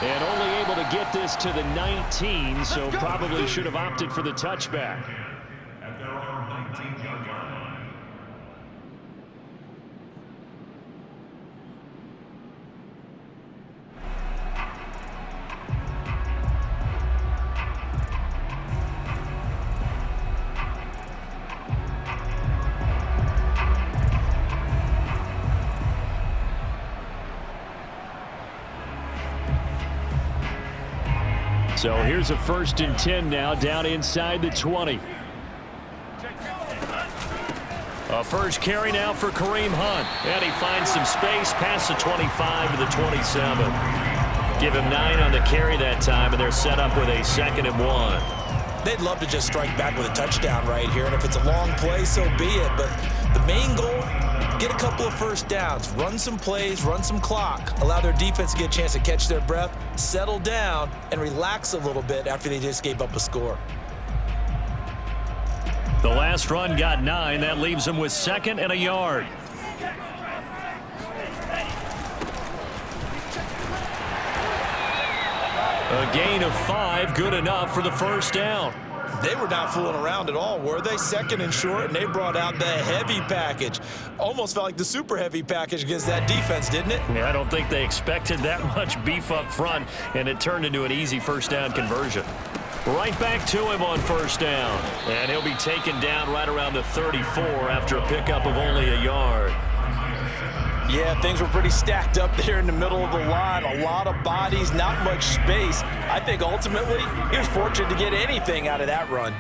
And only able to get this to the 19, so probably should have opted for the touchback. At their own 19-yard line. So here's a 1st and 10 now, down inside the 20. A first carry now for Kareem Hunt. And he finds some space past the 25 to the 27. Give him 9 on the carry that time, and they're set up with a 2nd and 1. They'd love to just strike back with a touchdown right here, and if it's a long play, so be it. But the main goal, get a couple of first downs, run some plays, run some clock, allow their defense to get a chance to catch their breath, settle down, and relax a little bit after they just gave up a score. The last run got 9. That leaves them with 2nd and a yard. A gain of 5, good enough for the first down. They were not fooling around at all, were they? 2nd and short, and they brought out the heavy package. Almost felt like the super heavy package against that defense, didn't it? Yeah, I don't think they expected that much beef up front, and it turned into an easy first down conversion. Right back to him on first down. And he'll be taken down right around the 34 after a pickup of only a yard. Yeah, things were pretty stacked up there in the middle of the line. A lot of bodies, not much space. I think ultimately he was fortunate to get anything out of that run.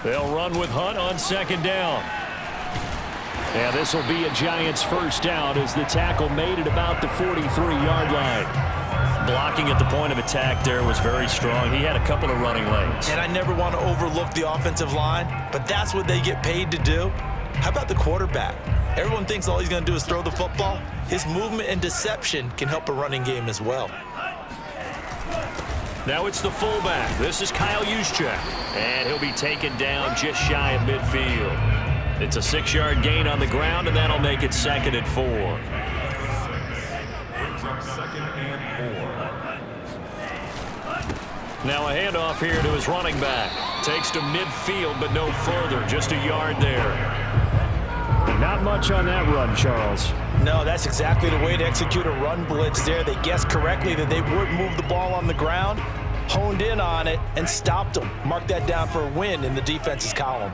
They'll run with Hunt on 2nd down. Yeah, this will be a Giants first down as the tackle made it about the 43-yard line. Blocking at the point of attack there was very strong. He had a couple of running lanes. And I never want to overlook the offensive line, but that's what they get paid to do. How about the quarterback? Everyone thinks all he's going to do is throw the football. His movement and deception can help a running game as well. Now it's the fullback. This is Kyle Juszczyk. And he'll be taken down just shy of midfield. It's a 6-yard gain on the ground, and that'll make it 2nd and 4. Brings up 2nd and 4. Now a handoff here to his running back. Takes to midfield, but no further. Just a yard there. Not much on that run, Charles. No, that's exactly the way to execute a run blitz there. They guessed correctly that they would move the ball on the ground, honed in on it, and stopped them. Mark that down for a win in the defense's column.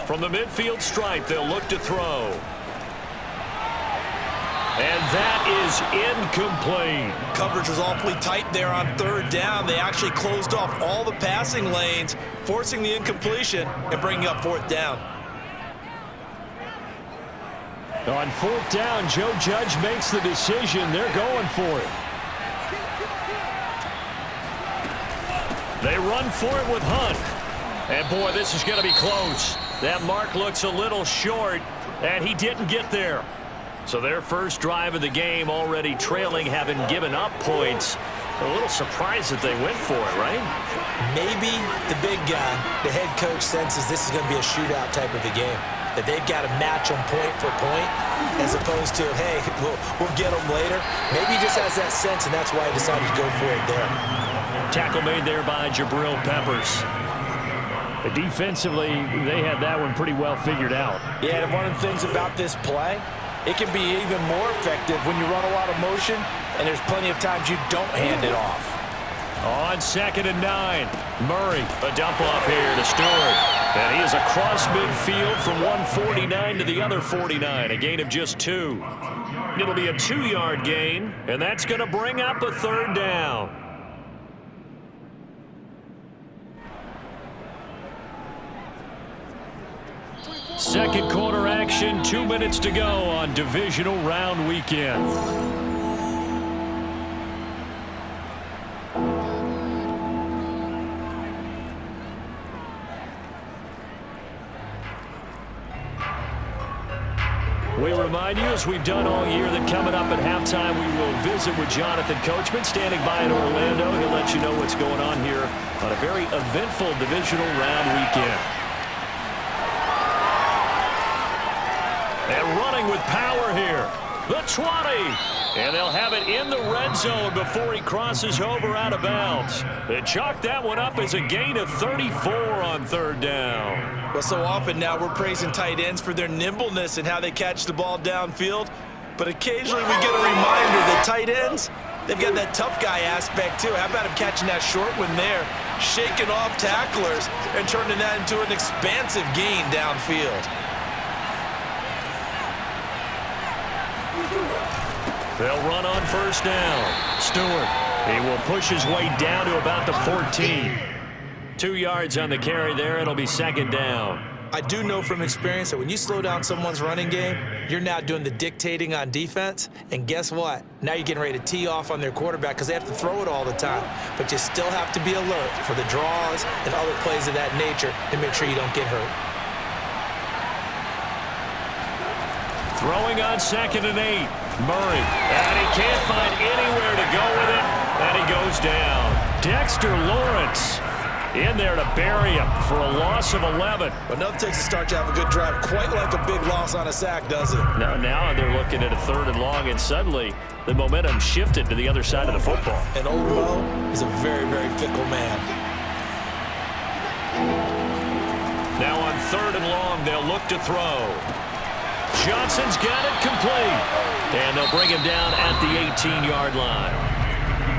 From the midfield stripe, they'll look to throw. And that is incomplete. Coverage was awfully tight there on 3rd down. They actually closed off all the passing lanes, forcing the incompletion and bringing up 4th down. On 4th down, Joe Judge makes the decision. They're going for it. They run for it with Hunt. And, boy, this is going to be close. That mark looks a little short, and he didn't get there. So their first drive of the game already trailing, having given up points. A little surprised that they went for it, right? Maybe the big guy, the head coach, senses this is going to be a shootout type of a game. That they've got to match them point for point as opposed to, hey, we'll get them later. Maybe he just has that sense, and that's why he decided to go for it there. Tackle made there by Jabril Peppers. Defensively, they had that one pretty well figured out. Yeah, and one of the things about this play, it can be even more effective when you run a lot of motion, and there's plenty of times you don't hand it off. On 2nd and 9, Murray, a dump off here to Stewart. And he is across midfield from one 49 to the other 49, a gain of just 2. It'll be a 2-yard gain, and that's going to bring up a 3rd down. Second quarter action, 2 minutes to go on divisional round weekend. We remind you, as we've done all year, that coming up at halftime, we will visit with Jonathan Coachman, standing by in Orlando. He'll let you know what's going on here on a very eventful divisional round weekend. And throwing with power here. The 20. And they'll have it in the red zone before he crosses over out of bounds. They chalk that one up as a gain of 34 on third down. Well, so often now we're praising tight ends for their nimbleness and how they catch the ball downfield. But occasionally we get a reminder that tight ends, they've got that tough guy aspect too. How about him catching that short one there, shaking off tacklers and turning that into an expansive gain downfield. They'll run on first down. Stewart, he will push his way down to about the 14. 2 yards on the carry there. It'll be second down. I do know from experience that when you slow down someone's running game, you're now doing the dictating on defense. And guess what? Now you're getting ready to tee off on their quarterback because they have to throw it all the time. But you still have to be alert for the draws and other plays of that nature to make sure you don't get hurt. Throwing on 2nd and 8. Murray. And he can't find anywhere to go with it. And he goes down. Dexter Lawrence in there to bury him for a loss of 11. But nothing takes a start to have a good drive quite like a big loss on a sack, does it? Now they're looking at a 3rd and long, and suddenly the momentum shifted to the other side of the football. And old Mo is a very, very fickle man. Now on 3rd and long, they'll look to throw. Johnson's got it complete. And they'll bring him down at the 18-yard line.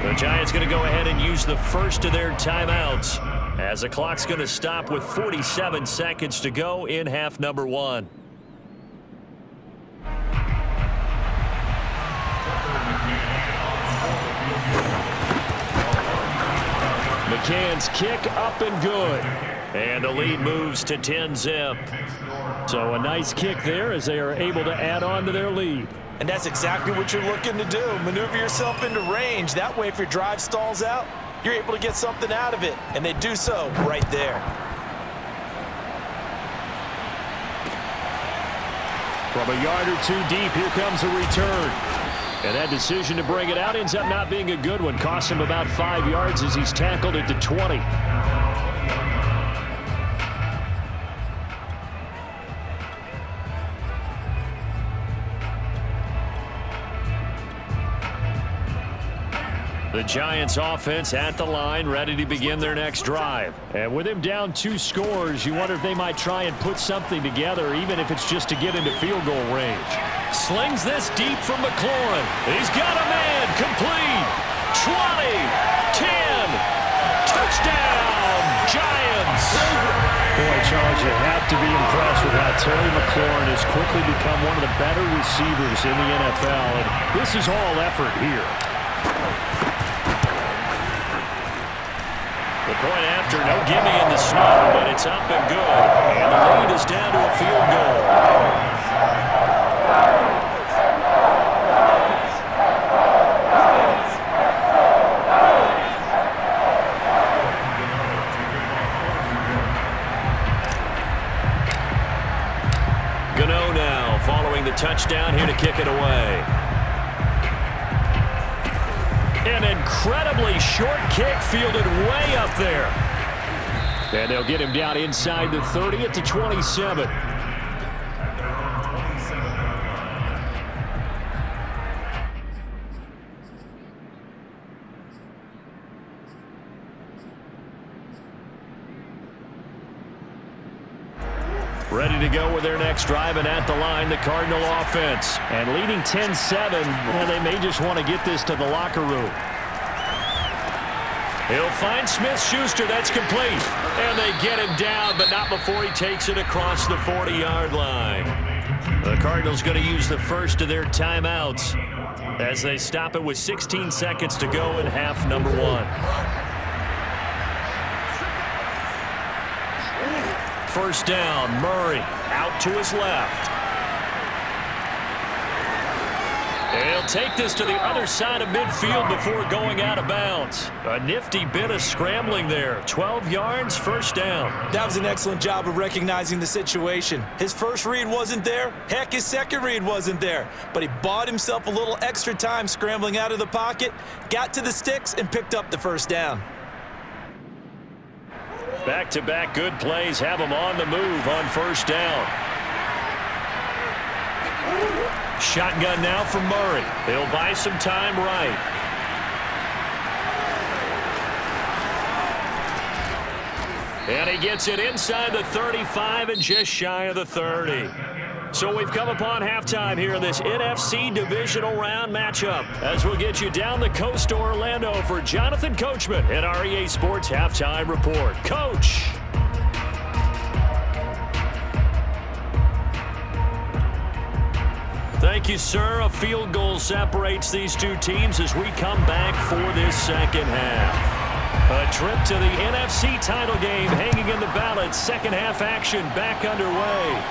The Giants going to go ahead and use the first of their timeouts as the clock's going to stop with 47 seconds to go in half number 1. McCann's kick up and good. And the lead moves to 10-zip. So a nice kick there as they are able to add on to their lead. And that's exactly what you're looking to do. Maneuver yourself into range. That way, if your drive stalls out, you're able to get something out of it. And they do so right there. From a yard or two deep, here comes a return. And that decision to bring it out ends up not being a good one. Costs him about 5 yards as he's tackled at the 20. The Giants offense at the line, ready to begin their next drive. And with him down 2 scores, you wonder if they might try and put something together, even if it's just to get into field goal range. Slings this deep from McLaurin. He's got a man, complete. 20, 10, touchdown, Giants. Boy, Charles, you have to be impressed with how Terry McLaurin has quickly become one of the better receivers in the NFL. And this is all effort here. The point after, no gimme in the snow, but it's up and good. And the lead is down to a field goal. Gano now following the touchdown here to kick it away. An incredibly short kick fielded way up there. And they'll get him down inside the 30 at the 27. Ready to go with their next drive, and at the line, the Cardinal offense. And leading 10-7, well, they may just want to get this to the locker room. He'll find Smith-Schuster. That's complete. And they get him down, but not before he takes it across the 40-yard line. The Cardinals going to use the first of their timeouts as they stop it with 16 seconds to go in half number 1. First down, Murray out to his left. And he'll take this to the other side of midfield before going out of bounds. A nifty bit of scrambling there. 12 yards, first down. That was an excellent job of recognizing the situation. His first read wasn't there. Heck, his second read wasn't there. But he bought himself a little extra time scrambling out of the pocket, got to the sticks, and picked up the first down. Back-to-back good plays have him on the move on first down. Shotgun now for Murray. He'll buy some time right. And he gets it inside the 35 and just shy of the 30. So we've come upon halftime here in this NFC divisional round matchup, as we'll get you down the coast to Orlando for Jonathan Coachman at our EA Sports Halftime Report. Coach. Thank you, sir. A field goal separates these two teams as we come back for this second half. A trip to the NFC title game hanging in the balance. Second half action back underway.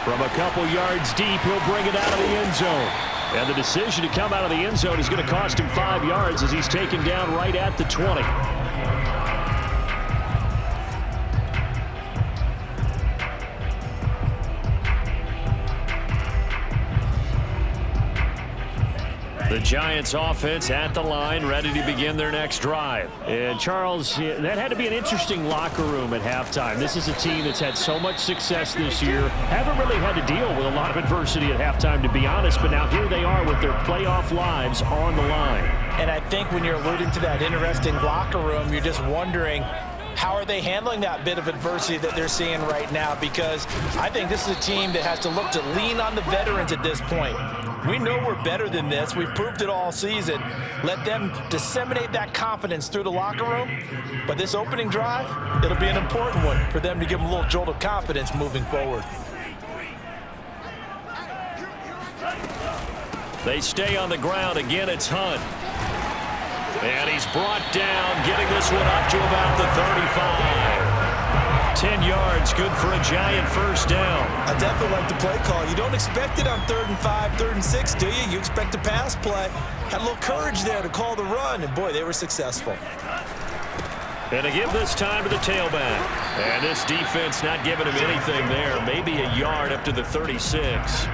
From a couple yards deep, he'll bring it out of the end zone. And the decision to come out of the end zone is going to cost him 5 yards as he's taken down right at the 20. The Giants offense at the line, ready to begin their next drive. And Charles, that had to be an interesting locker room at halftime. This is a team that's had so much success this year. Haven't really had to deal with a lot of adversity at halftime, to be honest. But now here they are with their playoff lives on the line. And I think when you're alluding to that interesting locker room, you're just wondering, how are they handling that bit of adversity that they're seeing right now? Because I think this is a team that has to look to lean on the veterans at this point. We know we're better than this. We've proved it all season. Let them disseminate that confidence through the locker room. But this opening drive, it'll be an important one for them to give them a little jolt of confidence moving forward. They stay on the ground. Again, it's Hunt. And he's brought down, getting this one up to about the 35. 10 yards, good for a Giant first down. I definitely like the play call. You don't expect it on 3rd and 5, 3rd and 6, do you? You expect a pass play. Had a little courage there to call the run, and boy, they were successful. And to give this time to the tailback. And this defense not giving him anything there. Maybe a yard up to the 36.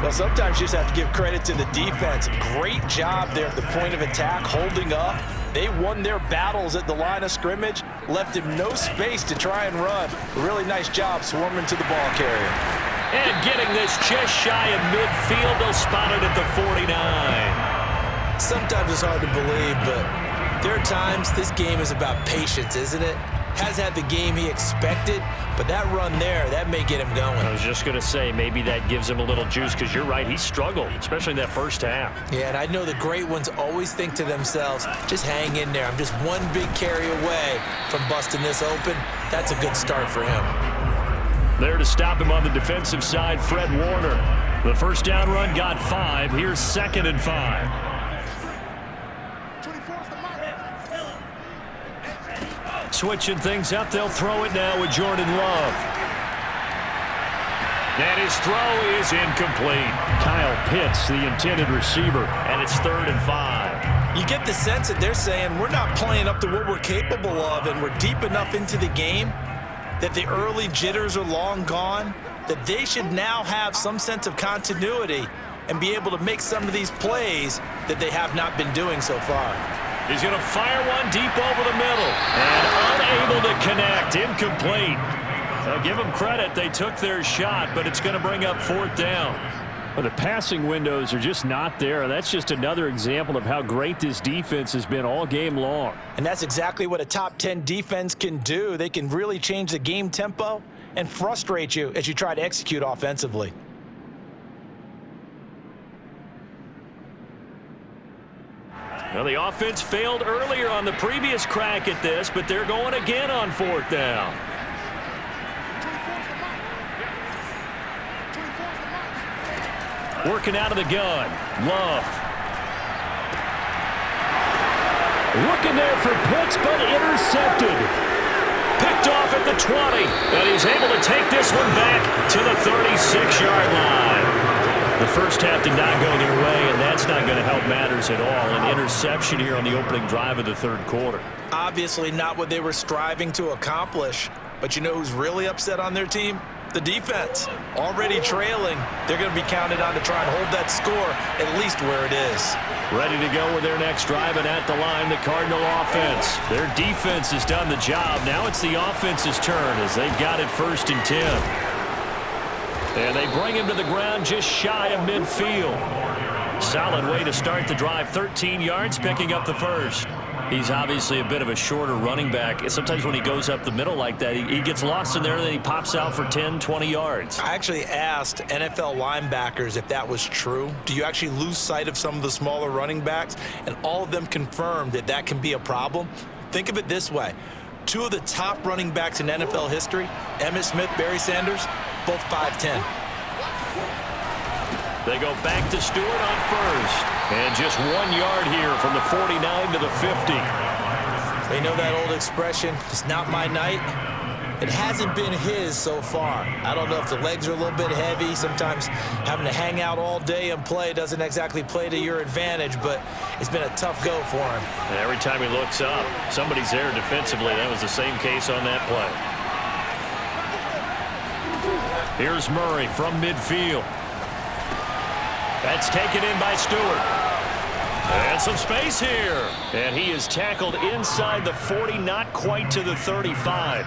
Well, sometimes you just have to give credit to the defense. Great job there at the point of attack, holding up. They won their battles at the line of scrimmage, left him no space to try and run. Really nice job swarming to the ball carrier. And getting this just shy of midfield, they'll spot it at the 49. Sometimes it's hard to believe, but there are times this game is about patience, isn't it? Has had the game he expected, but that run there, that may get him going. I was just going to say, maybe that gives him a little juice, because you're right, he struggled, especially in that first half. Yeah, and I know the great ones always think to themselves, just hang in there. I'm just one big carry away from busting this open. That's a good start for him. There to stop him on the defensive side, Fred Warner. The first down run got 5. Here's 2nd and 5. Switching things up, they'll throw it now with Jordan Love. And his throw is incomplete. Kyle Pitts, the intended receiver, and it's 3rd and 5. You get the sense that they're saying we're not playing up to what we're capable of, and we're deep enough into the game that the early jitters are long gone, that they should now have some sense of continuity and be able to make some of these plays that they have not been doing so far. He's going to fire one deep over the middle and unable to connect. Incomplete. Now give them credit. They took their shot, but it's going to bring up 4th down. Well, the passing windows are just not there. That's just another example of how great this defense has been all game long. And that's exactly what a top 10 defense can do. They can really change the game tempo and frustrate you as you try to execute offensively. Well, the offense failed earlier on the previous crack at this, but they're going again on 4th down. Working out of the gun. Love. Looking there for Pitts, but intercepted. Picked off at the 20, and he's able to take this one back to the 36-yard line. The first half did not go their way, and that's not going to help matters at all. An interception here on the opening drive of the 3rd quarter. Obviously not what they were striving to accomplish. But you know who's really upset on their team? The defense. Already trailing. They're going to be counted on to try and hold that score at least where it is. Ready to go with their next drive, and at the line, the Cardinal offense. Their defense has done the job. Now it's the offense's turn as they've got it 1st and 10. And they bring him to the ground just shy of midfield. Solid way to start the drive. 13 yards, picking up the first. He's obviously a bit of a shorter running back. Sometimes when he goes up the middle like that, he gets lost in there, and then he pops out for 10, 20 yards. I actually asked NFL linebackers if that was true. Do you actually lose sight of some of the smaller running backs? And all of them confirmed that that can be a problem. Think of it this way. Two of the top running backs in NFL history, Emmitt Smith, Barry Sanders, both 5'10". They go back to Stewart on first. And just 1 yard here from the 49 to the 50. They know that old expression, it's not my night. It hasn't been his so far. I don't know if the legs are a little bit heavy. Sometimes having to hang out all day and play doesn't exactly play to your advantage, but it's been a tough go for him. And every time he looks up, somebody's there defensively. That was the same case on that play. Here's Murray from midfield. That's taken in by Stewart. And some space here. And he is tackled inside the 40, not quite to the 35.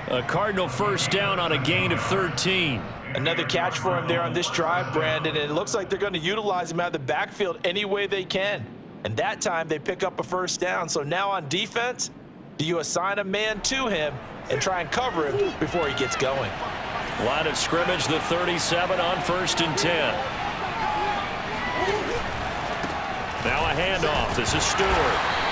A Cardinal first down on a gain of 13. Another catch for him there on this drive, Brandon, and it looks like they're going to utilize him out of the backfield any way they can. And that time they pick up a first down. So now on defense, do you assign a man to him and try and cover him before he gets going? Line of scrimmage, the 37 on 1st and 10. Now a handoff. This is Stewart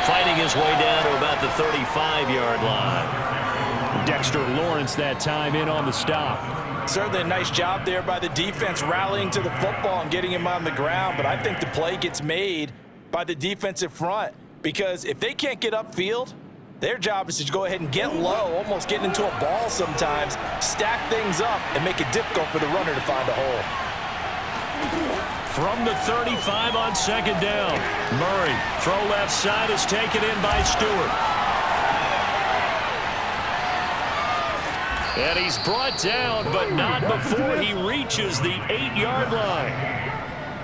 fighting his way down to about the 35-yard line. Dexter Lawrence that time in on the stop. Certainly a nice job there by the defense rallying to the football and getting him on the ground, but I think the play gets made by the defensive front because if they can't get upfield, their job is to go ahead and get low, almost get into a ball sometimes, stack things up, and make it difficult for the runner to find a hole. From the 35 on 2nd down. Murray, throw left side, is taken in by Stewart. And he's brought down, but not before he reaches the 8-yard line.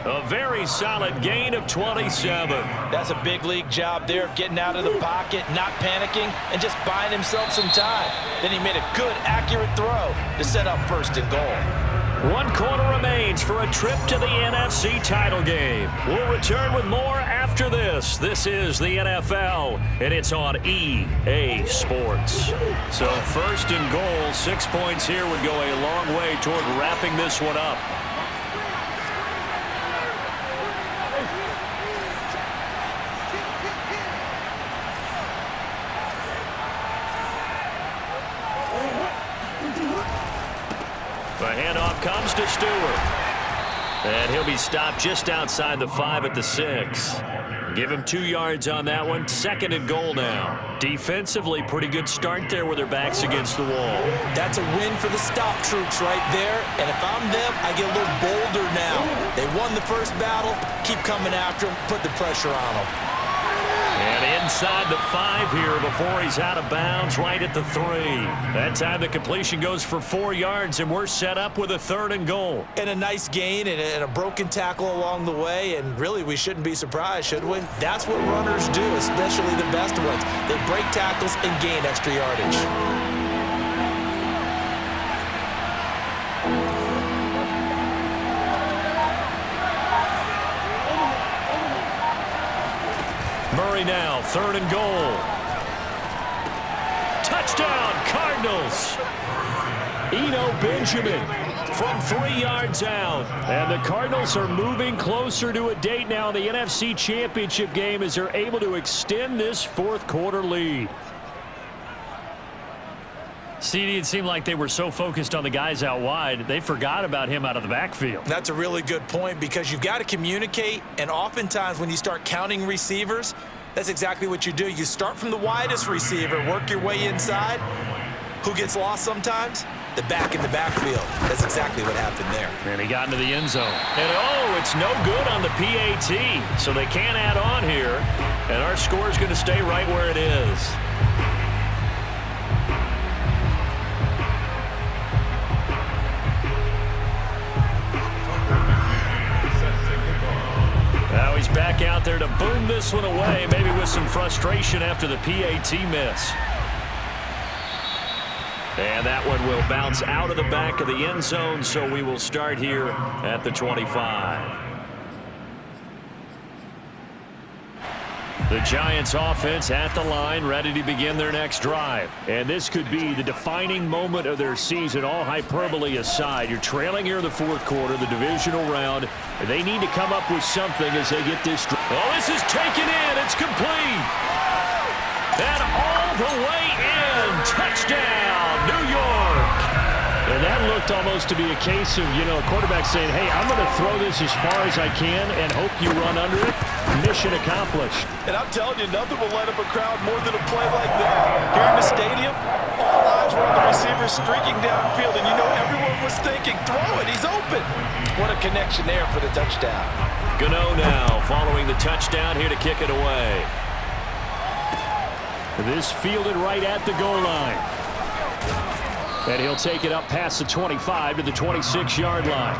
A very solid gain of 27. That's a big league job there of getting out of the pocket, not panicking, and just buying himself some time. Then he made a good, accurate throw to set up 1st and goal. 1 quarter remains for a trip to the NFC title game. We'll return with more after this. This is the NFL, and it's on EA Sports. So 1st and goal, 6 points here would go a long way toward wrapping this one up. The handoff comes to Stewart. And he'll be stopped just outside the 5 at the 6. Give him 2 yards on that one. 2nd and goal now. Defensively, pretty good start there with their backs against the wall. That's a win for the stop troops right there. And if I'm them, I get a little bolder now. They won the first battle. Keep coming after them. Put the pressure on them. And inside the 5 here before he's out of bounds, right at the 3. That time the completion goes for 4 yards, and we're set up with a 3rd and goal. And a nice gain and a broken tackle along the way, and really we shouldn't be surprised, should we? That's what runners do, especially the best ones. They break tackles and gain extra yardage. Murray now, 3rd and goal. Touchdown, Cardinals. Eno Benjamin from 3 yards out. And the Cardinals are moving closer to a date now in the NFC Championship game as they're able to extend this 4th quarter lead. CD, it seemed like they were so focused on the guys out wide, they forgot about him out of the backfield. That's a really good point because you've got to communicate, and oftentimes when you start counting receivers, that's exactly what you do. You start from the widest receiver, work your way inside. Who gets lost sometimes? The back in the backfield. That's exactly what happened there. And he got into the end zone. And oh, it's no good on the PAT, so they can't add on here, and our score is going to stay right where it is. Now he's back out there to boom this one away, maybe with some frustration after the PAT miss. And that one will bounce out of the back of the end zone, so we will start here at the 25. The Giants offense at the line, ready to begin their next drive. And this could be the defining moment of their season, all hyperbole aside. You're trailing here in the fourth quarter, the divisional round. And they need to come up with something as they get this. Oh, this is taken in. It's complete. And all the way in. Touchdown, New York. And that looked almost to be a case of, a quarterback saying, hey, I'm going to throw this as far as I can and hope you run under it. Mission accomplished. And I'm telling you, nothing will light up a crowd more than a play like that. Here in the stadium, all eyes were on the receiver streaking downfield, and everyone was thinking, throw it, he's open. What a connection there for the touchdown. Gano now following the touchdown here to kick it away. This fielded right at the goal line. And he'll take it up past the 25 to the 26-yard line.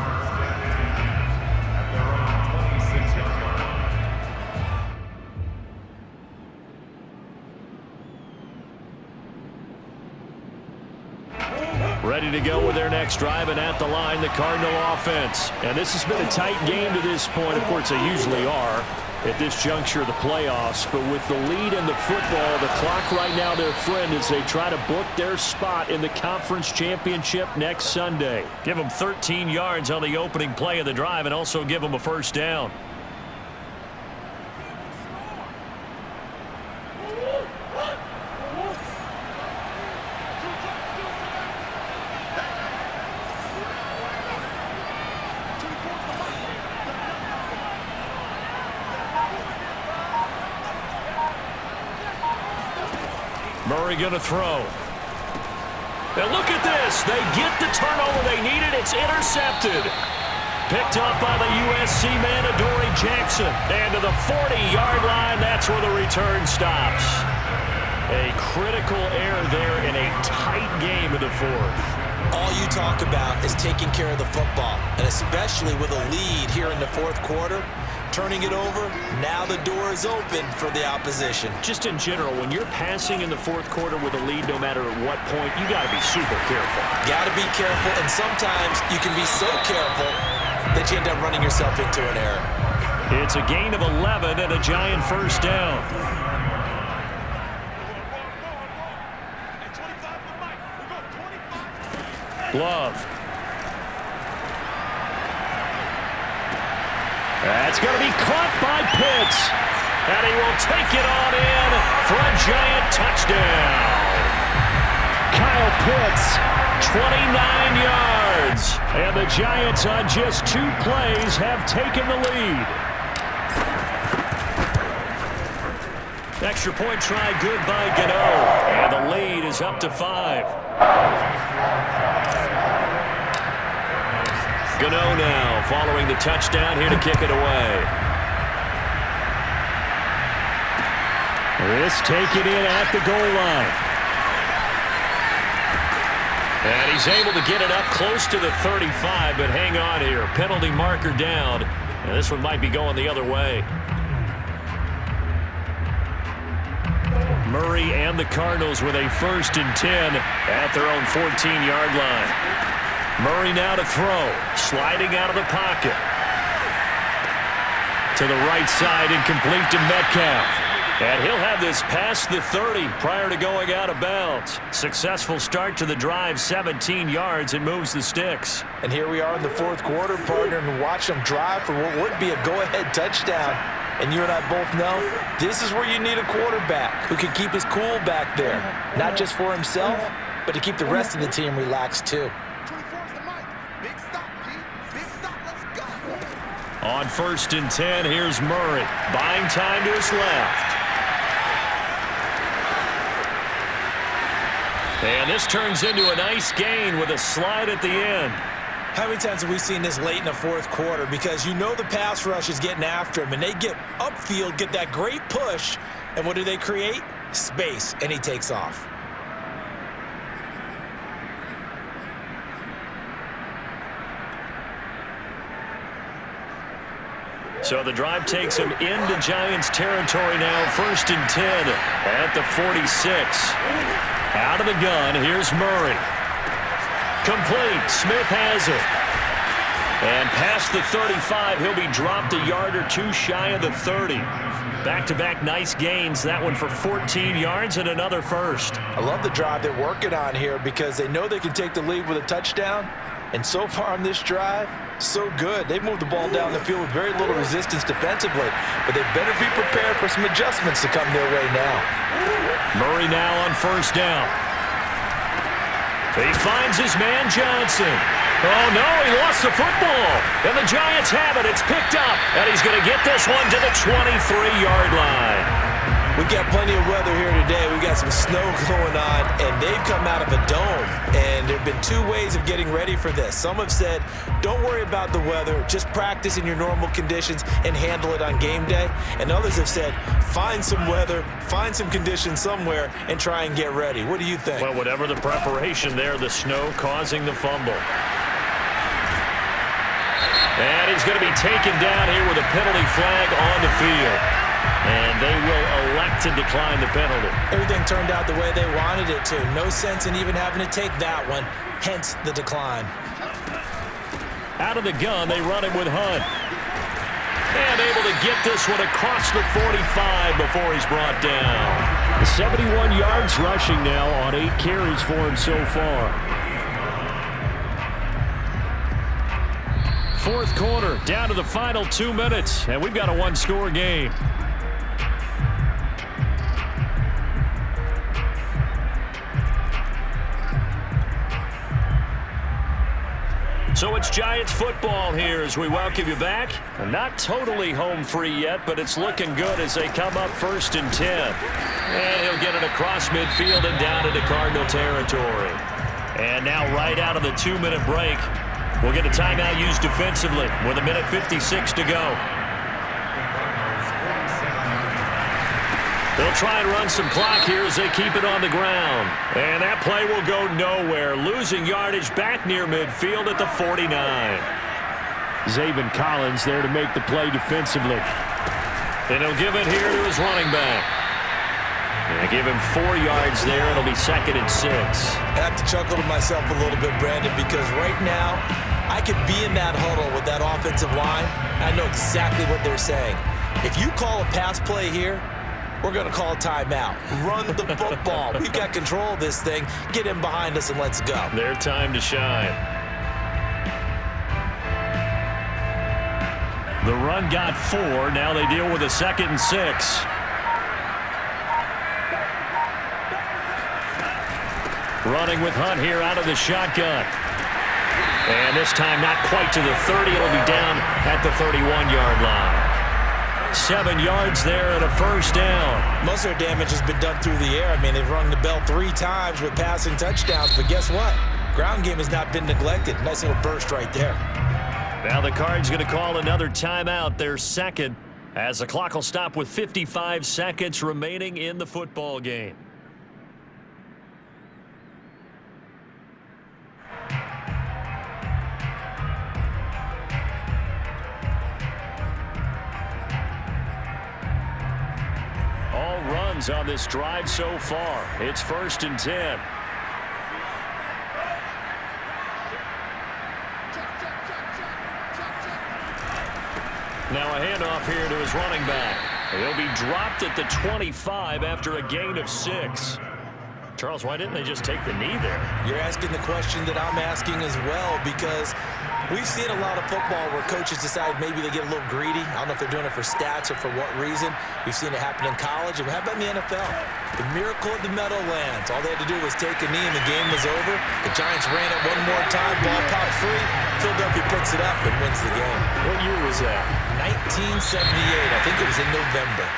Ready to go with their next drive, and at the line, the Cardinal offense. And this has been a tight game to this point. Of course, they usually are at this juncture of the playoffs. But with the lead in the football, the clock right now their friend as they try to book their spot in the conference championship next Sunday. Give them 13 yards on the opening play of the drive and also give them a first down. Murray going to throw. And look at this. They get the turnover they needed. It's intercepted. Picked up by the USC man, Adoree Jackson. And to the 40-yard line, that's where the return stops. A critical error there in a tight game of the fourth. All you talk about is taking care of the football, and especially with a lead here in the fourth quarter. Turning it over, now the door is open for the opposition. Just in general, when you're passing in the fourth quarter with a lead, no matter at what point, you got to be super careful. Got to be careful, and sometimes you can be so careful that you end up running yourself into an error. It's a gain of 11 and a Giant first down. Glove. That's going to be caught by Pitts. And he will take it on in for a Giant touchdown. Kyle Pitts, 29 yards. and the Giants on just 2 plays have taken the lead. Extra point try good by Gano. And the lead is up to 5. Gano now following the touchdown here to kick it away. This taken in at the goal line. And he's able to get it up close to the 35, but hang on here. Penalty marker down. And this one might be going the other way. Murray and the Cardinals with a 1st and 10 at their own 14-yard line. Murray now to throw, sliding out of the pocket. To the right side and complete to Metcalf. And he'll have this past the 30 prior to going out of bounds. Successful start to the drive, 17 yards, and moves the sticks. And here we are in the 4th quarter, partner, and watch them drive for what would be a go-ahead touchdown. And you and I both know this is where you need a quarterback who can keep his cool back there. Not just for himself, but to keep the rest of the team relaxed too. On 1st and 10, here's Murray. Buying time to his left. And this turns into a nice gain with a slide at the end. How many times have we seen this late in the 4th quarter? Because you know the pass rush is getting after him, and they get upfield, get that great push, and what do they create? Space, and he takes off. So the drive takes him into Giants territory now. 1st and 10 at the 46. Out of the gun, here's Murray. Complete. Smith has it. And past the 35, he'll be dropped a yard or two shy of the 30. Back-to-back nice gains. That one for 14 yards and another first. I love the drive they're working on here because they know they can take the lead with a touchdown. And so far on this drive, so good. They've moved the ball down the field with very little resistance defensively. But they better be prepared for some adjustments to come their way now. Murray now on first down. He finds his man Johnson. Oh, no, he lost the football. And the Giants have it. It's picked up. And he's going to get this one to the 23-yard line. We've got plenty of weather here today. We've got some snow going on, and they've come out of a dome. And there have been two ways of getting ready for this. Some have said, don't worry about the weather. Just practice in your normal conditions and handle it on game day. And others have said, find some weather, find some conditions somewhere, and try and get ready. What do you think? Well, whatever the preparation there, the snow causing the fumble. And he's going to be taken down here with a penalty flag on the field. And they will elect to decline the penalty. Everything turned out the way they wanted it to. No sense in even having to take that one, hence the decline. Out of the gun, they run it with Hunt. And able to get this one across the 45 before he's brought down. 71 yards rushing now on 8 carries for him so far. Fourth quarter, down to the final 2 minutes, and we've got a one-score game. So it's Giants football here as we welcome you back. Not totally home free yet, but it's looking good as they come up 1st and 10. And he'll get it across midfield and down into Cardinal territory. And now right out of the 2-minute break, we'll get a timeout used defensively with 1:56 to go. They'll try and run some clock here as they keep it on the ground. And that play will go nowhere. Losing yardage back near midfield at the 49. Zaven Collins there to make the play defensively. And he'll give it here to his running back. And give him 4 yards there. It'll be 2nd and 6. I have to chuckle to myself a little bit, Brandon, because right now I could be in that huddle with that offensive line. I know exactly what they're saying. If you call a pass play here, we're going to call a timeout. Run the football. We've got control of this thing. Get in behind us and let's go. Their time to shine. The run got 4. Now they deal with a 2nd and 6. Running with Hunt here out of the shotgun. And this time not quite to the 30. It'll be down at the 31-yard line. 7 yards there and a first down. Most of their damage has been done through the air. I mean, they've rung the bell 3 times with passing touchdowns, but guess what? Ground game has not been neglected. Nice little burst right there. Now the Cards going to call another timeout, their 2nd, as the clock will stop with 55 seconds remaining in the football game. On this drive so far. It's 1st and 10. Now a handoff here to his running back. He'll be dropped at the 25 after a gain of 6. Charles, why didn't they just take the knee there? You're asking the question that I'm asking as well, because we've seen a lot of football where coaches decide maybe they get a little greedy. I don't know if they're doing it for stats or for what reason. We've seen it happen in college. And how about in the NFL? The miracle of the Meadowlands. All they had to do was take a knee and the game was over. The Giants ran it one more time. Ball popped free. Philadelphia picks it up and wins the game. What year was that? 1978. I think it was in November.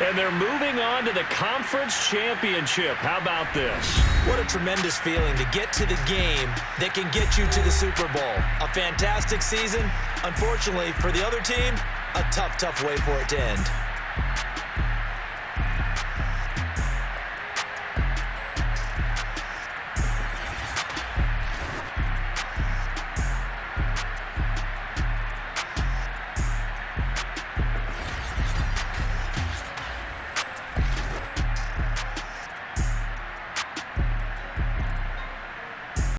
And they're moving on to the conference championship. How about this? What a tremendous feeling to get to the game that can get you to the Super Bowl. A fantastic season. Unfortunately, for the other team, a tough way for it to end.